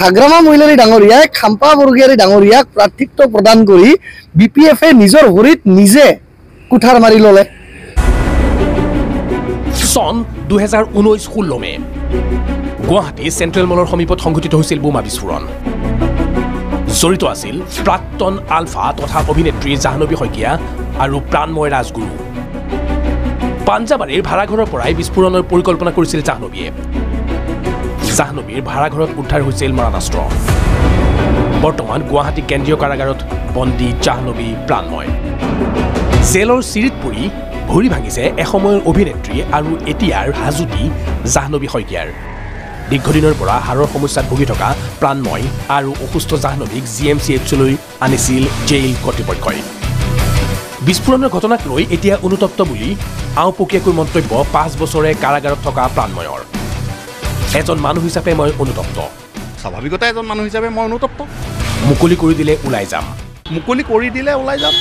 হাগ্ৰামা মহিলাৰী ডাঙৰীয়াই খাম্পা বৰগোহাঞি ডাঙৰীয়াক প্ৰাৰ্থিত্ব প্ৰদান কৰি বিপিএফে নিজৰ ভৰিত নিজে কুঠাৰ মাৰি ল'লে। চন 2019-16 মে গুৱাহাটী চেণ্ট্ৰেল মলৰ সমীপত সংঘটিত হৈছিল বোমা বিস্ফোৰণ। জড়িত আছিল প্ৰাক্তন আলফা তথা অভিনেত্ৰী জাহ্নৱী শইকীয়া আৰু প্ৰাণময় ৰাজগুৰু। পাঞ্জাবাৰীৰ ভাড়াঘৰৰ পৰাই বিস্ফোৰণৰ পৰিকল্পনা কৰিছিল জাহ্নৱীয়ে। জাহ্নৱীৰ ভাড়াঘৰত উদ্ধাৰ হৈছিল মাৰণাস্ত্ৰ। বৰ্তমান গুৱাহাটী কেন্দ্ৰীয় কাৰাগাৰত বন্দী জাহ্নৱী প্ৰাণময়। জেলৰ চিৰিত পৰি ভৰি ভাঙিছে এসময়ৰ অভিনেত্ৰী আৰু এতিয়াৰ হাজোতি জাহ্নৱী শইকীয়াৰ। দীৰ্ঘদিনৰ পৰা হাড়ৰ সমস্যাত ভুগি থকা প্ৰাণময় আৰু অসুস্থ জাহ্নৱীক GMCHলৈ আনিছিল জেইল কৰ্তৃপক্ষই। বিস্ফোৰণৰ ঘটনাক লৈ এতিয়া অনুতপ্ত বুলি আওপকীয়াকৈ মন্তব্য 5 বছৰে কাৰাগাৰত থকা প্ৰাণময়ৰ। এজন মানুহ হিচাপে মই অনুতপ্ত। স্বাভাৱিকতে এজন মানুহ হিচাপে মই অনুতপ্ত। মুকলি কৰি দিলে ওলাই যাম। মুকলি কৰি দিলে ওলাই যাম।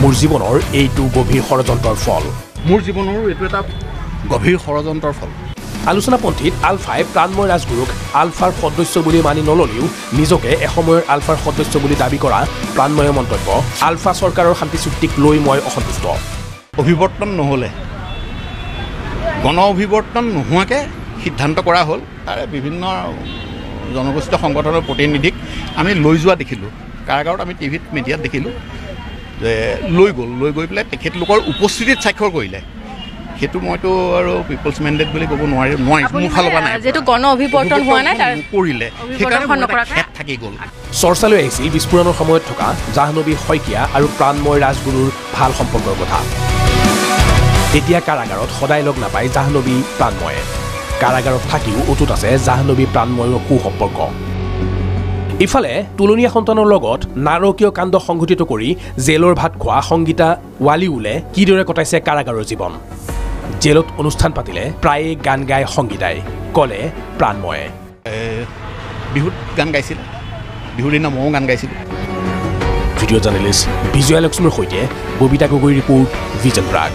মোৰ জীৱনৰ এইটো গভীৰ ষড়যন্ত্ৰৰ ফল। মোৰ জীৱনৰ এইটো এটা গভীৰ ষড়যন্ত্ৰৰ ফল। আলোচনাপন্থীত আলফাই প্ৰাণময় ৰাজগুৰুক আলফাৰ সদস্য বুলি মানি নললেও নিজকে এসময়ৰ আলফাৰ সদস্য বুলি দাবী কৰা প্ৰাণময়ৰ মন্তব্য, আলফা চৰকাৰৰ শান্তি চুক্তিক লৈ মই অসন্তুষ্ট। অভিৱৰ্তন নহ'লে, গণ অভিৱৰ্তন নোহোৱাকৈ সিদ্ধান্ত কৰা হ'ল। তাৰে বিভিন্ন জনগোষ্ঠীয় সংগঠনৰ প্ৰতিনিধিক আমি লৈ যোৱা দেখিলোঁ। কাৰাগাৰত আমি টিভিত মিডিয়াত দেখিলোঁ যে লৈ গৈ পেলাই তেখেতলোকৰ উপস্থিতিত স্বাক্ষৰ কৰিলে। সেইটো মইতো আৰু পিপলছ মেণ্ডেট বুলি ক'ব নোৱাৰিম। মোৰ ফালৰ পৰা নাই, যেহেতু গণ অভিৱৰ্তন হোৱা নাই তাৰ কৰিলে, সেইকাৰণে হেড থাকি গ'ল। চৰ্চালৈ আহিছিল বিস্ফোৰণৰ সময়ত থকা জাহ্নৱী শইকীয়া আৰু প্ৰাণময় ৰাজগুৰুৰ ভাল সম্পৰ্কৰ কথা। এতিয়া কাৰাগাৰত সদায় লগ নাপায় জাহ্নৱী প্ৰাণময়ে। কাৰাগাৰত থাকিও অটুট আছে জাহ্নৱী প্ৰাণময়ৰ সুসম্পৰ্ক। ইফালে তুলনীয়া সন্তানৰ লগত নাৰকীয় কাণ্ড সংঘটিত কৰি জেলৰ ভাত খোৱা সংগীতা ৱালিউলে কিদৰে কটাইছে কাৰাগাৰৰ জীৱন। জেলত অনুষ্ঠান পাতিলে প্ৰায়ে গান গায় সংগীতাই, ক'লে প্ৰাণময়ে। বিহুত গান গাইছিল, বিহুৰ দিনা ময়ো গান গাইছিলোঁ। ভিডিঅ' জাৰ্নেলিষ্ট বিজয়া লক্ষ্মীৰ সৈতে ববিতা গগৈ ৰিপৰ্ট, ভিজন প্ৰাগ।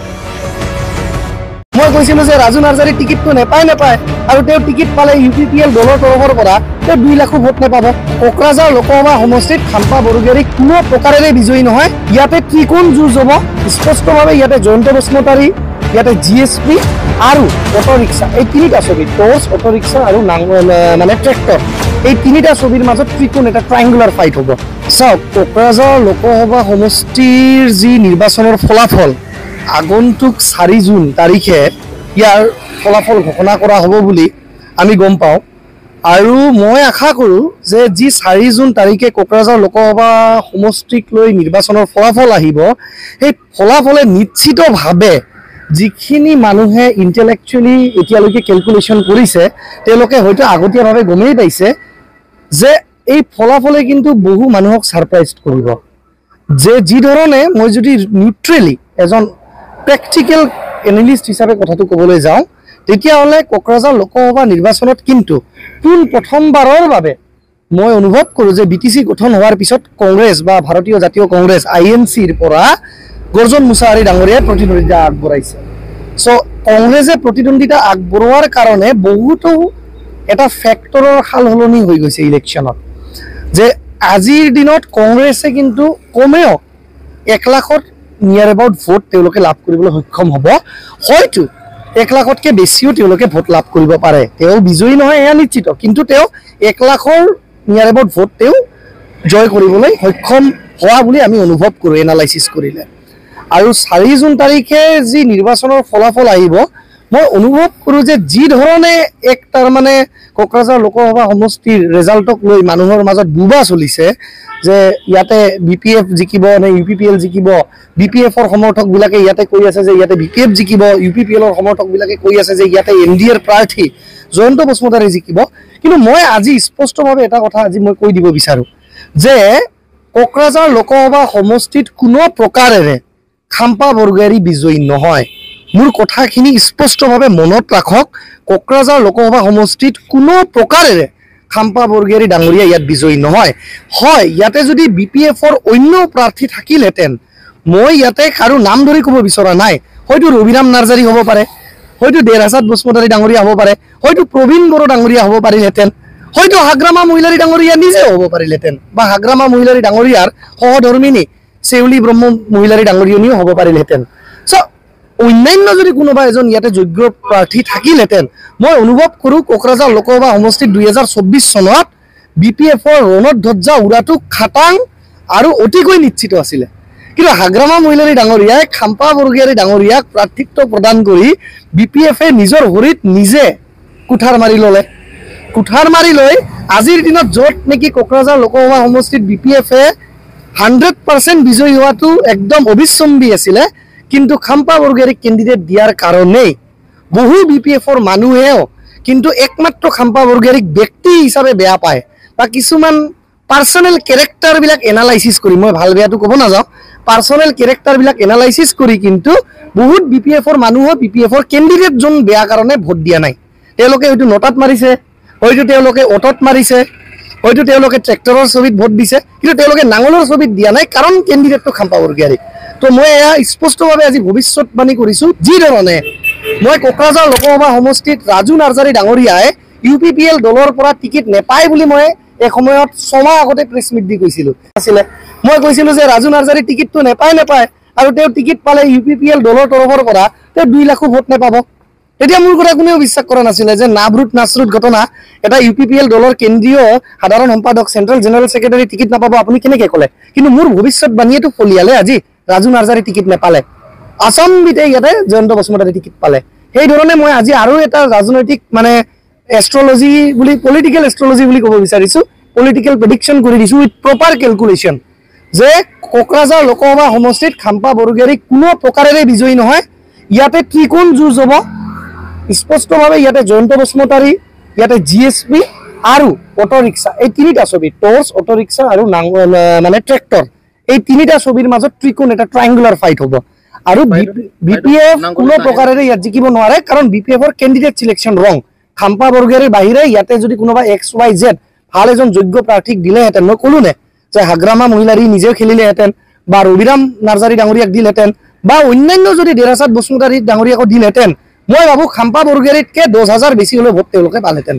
মই কৈছিলোঁ যে ৰাজু নাৰ্জাৰী টিকেটটো নাপায় আৰু তেওঁ টিকেট পালে UPPL দলৰ তৰফৰ পৰা তেওঁ 2 লাখো ভোট নাপাব। কোকৰাঝাৰ লোকসভা সমষ্টিত খাম্পা বৰগোহাঞি কোনো প্ৰকাৰেৰে বিজয়ী নহয়। ইয়াতে ত্ৰিকোণ যুঁজ হ'ব স্পষ্টভাৱে। ইয়াতে জয়ন্ত বসুমতাৰী, ইয়াতে GSP আৰু অটো ৰিক্সা, এই 3টা ছবি, টৰ্চ, অটো ৰিক্সা আৰু মানে ট্ৰেক্টৰ, এই 3টা ছবিৰ মাজত ত্ৰিকোণ এটা ট্ৰাইংগুলাৰ ফাইট হ'ব। চাওক, কোকৰাঝাৰ লোকসভা সমষ্টিৰ যি নিৰ্বাচনৰ ফলাফল আগন্তুক 4 জুন তাৰিখে ইয়াৰ ফলাফল ঘোষণা কৰা হ'ব বুলি আমি গম পাওঁ। আৰু মই আশা কৰোঁ যে যি 4 জুন তাৰিখে কোকৰাঝাৰ লোকসভা সমষ্টিক লৈ নিৰ্বাচনৰ ফলাফল আহিব, সেই ফলাফলে নিশ্চিতভাৱে যিখিনি মানুহে ইণ্টেলেকচুৱেলি এতিয়ালৈকে কেলকুলেশ্যন কৰিছে তেওঁলোকে হয়তো আগতীয়াভাৱে গমেই পাইছে যে এই ফলাফলে কিন্তু বহু মানুহক ছাৰপ্ৰাইজ কৰিব। যে যি ধৰণে মই যদি নিউট্ৰেলি এজন প্ৰেক্টিকেল এনালিষ্ট হিচাপে কথাটো ক'বলৈ যাওঁ, তেতিয়াহ'লে কোকৰাঝাৰ লোকসভা নিৰ্বাচনত কিন্তু প্ৰথমবাৰৰ বাবে মই অনুভৱ কৰোঁ যে BTC গঠন হোৱাৰ পিছত কংগ্ৰেছ বা ভাৰতীয় জাতীয় কংগ্ৰেছ INCৰ পৰা গৰ্জন মুছাহাৰী ডাঙৰীয়াই প্ৰতিদ্বন্দ্বিতা আগবঢ়াইছে। চ' কংগ্ৰেছে প্ৰতিদ্বন্দ্বিতা আগবঢ়োৱাৰ কাৰণে বহুতো এটা ফেক্টৰৰ সাল সলনি হৈ গৈছে ইলেকশ্যনত। যে আজিৰ দিনত কংগ্ৰেছে কিন্তু কমেও 1 লাখত নিয়াৰ এবাউট ভোট তেওঁলোকে লাভ কৰিবলৈ সক্ষম হ'ব। হয়তো 1 লাখতকৈ বেছিও তেওঁলোকে ভোট লাভ কৰিব পাৰে। তেওঁ বিজয়ী নহয় এয়া নিশ্চিত, কিন্তু তেওঁ 1 লাখৰ নিয়াৰ এবাউট ভোট তেওঁ জয় কৰিবলৈ সক্ষম হোৱা বুলি আমি অনুভৱ কৰোঁ এনালাইচিছ কৰিলে। আৰু 4 জুন তাৰিখে যি নিৰ্বাচনৰ ফলাফল আহিব, মই অনুভৱ কৰোঁ যে যি ধৰণে এক তাৰমানে কোকৰাঝাৰ লোকসভা সমষ্টিৰ ৰেজাল্টক লৈ মানুহৰ মাজত বুবা চলিছে যে ইয়াতে BPF জিকিব নে UPPL জিকিব, BPFৰ সমৰ্থকবিলাকে ইয়াতে কৈ আছে যে ইয়াতে BPF জিকিব, UPPLৰ সমৰ্থকবিলাকে কৈ আছে যে ইয়াতে NDAৰ প্ৰাৰ্থী জয়ন্ত বসুমতাৰী জিকিব। কিন্তু মই আজি স্পষ্টভাৱে এটা কথা আজি মই কৈ দিব বিচাৰোঁ যে কোকৰাঝাৰ লোকসভা সমষ্টিত কোনো প্ৰকাৰেৰে খাম্পা বৰগোহাঞি বিজয়ী নহয়। মোৰ কথাখিনি স্পষ্টভাৱে মনত ৰাখক। কোকৰাঝাৰ লোকসভা সমষ্টিত কোনো প্ৰকাৰেৰে খাম্পা বৰগোহাঞি ডাঙৰীয়া ইয়াত বিজয়ী নহয়। হয়, ইয়াতে যদি BPFৰ অন্য প্ৰাৰ্থী থাকিলহেঁতেন, মই ইয়াতে কাৰো নাম ধৰি ক'ব বিচৰা নাই, হয়তো ৰবিৰাম নাৰ্জাৰী হ'ব পাৰে, হয়তো দেৰহাছাত বসুমতাৰী ডাঙৰীয়া হ'ব পাৰে, হয়তো প্ৰবীণ বড়ো ডাঙৰীয়া হ'ব পাৰিলহেঁতেন, হয়তো হাগ্ৰামা মহিলাৰী ডাঙৰীয়া নিজে হ'ব পাৰিলেহেঁতেন বা হাগ্ৰামা মহিলাৰী ডাঙৰীয়াৰ সহধৰ্মিনী চেউলি ব্ৰহ্ম মহিলাৰী ডাঙৰীয়নীও হ'ব পাৰিলেহেঁতেন চ' অন্যান্য যদি কোনোবা এজন ইয়াতে যোগ্য প্ৰাৰ্থী থাকিলহেঁতেন মই অনুভৱ কৰোঁ কোকৰাঝাৰ লোকসভা সমষ্টিত 2024 চনত BPFৰ ৰণত ধ্বজা উৰাটো খাটাং আৰু অতিকৈ নিশ্চিত আছিলে কিন্তু হাগ্ৰামা মহিলাৰী ডাঙৰীয়াই খাম্পা বৰগীয়াৰী ডাঙৰীয়াক প্ৰাৰ্থিত্ব প্ৰদান কৰি BPFে নিজৰ ভৰিত নিজে কুঠাৰ মাৰি ল'লে কুঠাৰ মাৰি লৈ আজিৰ দিনত য'ত নেকি কোকৰাঝাৰ লোকসভা সমষ্টিত BPFে 100% বিজয়ী হোৱাটো একদম অবিশ্বাম্বী আছিলে কিন্তু খাম্পা বৰগীয়াৰীক কেণ্ডিডেট দিয়াৰ কাৰণেই বহু BPFৰ মানুহেও কিন্তু একমাত্ৰ খাম্পা বৰগীয়াৰীক ব্যক্তি হিচাপে বেয়া পায় বা কিছুমান পাৰ্চনেল কেৰেক্টাৰবিলাক এনালাইচিছ কৰি মই ভাল বেয়াটো ক'ব নাযাওঁ পাৰ্চনেল কেৰেক্টাৰবিলাক এনালাইচিছ কৰি কিন্তু বহুত BPFৰ মানুহে BPFৰ কেণ্ডিডেটজন বেয়া কাৰণে ভোট দিয়া নাই তেওঁলোকে হয়তো নটাত মাৰিছে হয়তো তেওঁলোকে অটত মাৰিছে হয়তো তেওঁলোকে ট্ৰেক্টৰৰ ছবিত ভোট দিছে কিন্তু তেওঁলোকে নাঙলৰ ছবিত দিয়া নাই কাৰণ কেণ্ডিডেটটো খাম্পা বৰগীয়াৰী তো মই এয়া স্পষ্টভাৱে আজি ভৱিষ্যতবাণী কৰিছোঁ যি ধৰণে মই কোকৰাঝাৰ লোকসভা সমষ্টিত ৰাজু নাৰ্জাৰী ডাঙৰীয়াই UPPL দলৰ পৰা টিকেট নেপায় বুলি মই এক সময়ত ছমাহ আগতে প্ৰেছ মিট দি কৈছিলোঁ আছিলে মই কৈছিলোঁ যে ৰাজু নাৰ্জাৰী টিকেটটো নেপায় আৰু তেওঁ টিকেট পালে UPPL দলৰ তৰফৰ পৰা তেওঁ 2 লাখো ভোট নেপাব তেতিয়া মোৰ কথা কোনেও বিশ্বাস কৰা নাছিলে যে নাভৰুট নাচৰুট ঘটনা এটা UPPL দলৰ কেন্দ্ৰীয় সাধাৰণ সম্পাদক চেণ্ট্ৰেল জেনেৰেল ছেক্ৰেটাৰী টিকেট নাপাব আপুনি কেনেকৈ ক'লে কিন্তু মোৰ ভৱিষ্যতবাণীয়েতো ফলিয়ালে আজি ৰাজু নাৰ্জাৰী টিকেট নেপালে আচম্বিতে ইয়াতে জয়ন্ত বসুমতাৰী টিকেট পালে সেইধৰণে মই আজি আৰু এটা ৰাজনৈতিক মানে এষ্ট্ৰলজি বুলি পলিটিকেল এষ্ট্ৰলজি বুলি ক'ব বিচাৰিছোঁ পলিটিকেল প্ৰেডিকশ্যন কৰি দিছোঁ উইথ প্ৰপাৰ কেলকুলেশ্যন যে কোকৰাঝাৰ লোকসভা সমষ্টিত খাম্পা বৰগীয়াৰী কোনো প্ৰকাৰেৰে বিজয়ী নহয় ইয়াতে ত্ৰিকোণ যুঁজ হ'ব স্পষ্টভাৱে ইয়াতে জয়ন্ত বসুমতাৰী ইয়াতে GSP আৰু অটো ৰিক্সা এই তিনিটা ছবি টৰ্চ অটো ৰিক্সা আৰু মানে ট্ৰেক্টৰ এই তিনিটা ছবিৰ মাজত ত্ৰিকোণ এটা ট্ৰাইংগুলাৰ ফাইট হ'ব আৰু BPF কোনো প্ৰকাৰেৰে ইয়াত জিকিব নোৱাৰে কাৰণ BPFৰ কেণ্ডিডেট চিলেকশ্যন ৰং খাম্পা বৰগীয়াৰীৰ বাহিৰে ইয়াতে যদি কোনোবা XYZ ভাল এজন যোগ্য প্ৰাৰ্থীক দিলেহেঁতেন মই ক'লো নে যে হাগ্ৰামা মহিলাৰী নিজেও খেলিলেহেঁতেন বা ৰবিৰাম নাৰ্জাৰী ডাঙৰীয়াক দিলেহেঁতেন বা অন্যান্য যদি ডেৰাচাঁদ বসুমতাৰী ডাঙৰীয়াকো দিলেহেঁতেন মই ভাবোঁ খাম্পা বৰগীয়াৰীতকৈ 10,000 বেছি হ'লে ভোট তেওঁলোকে পালেহেঁতেন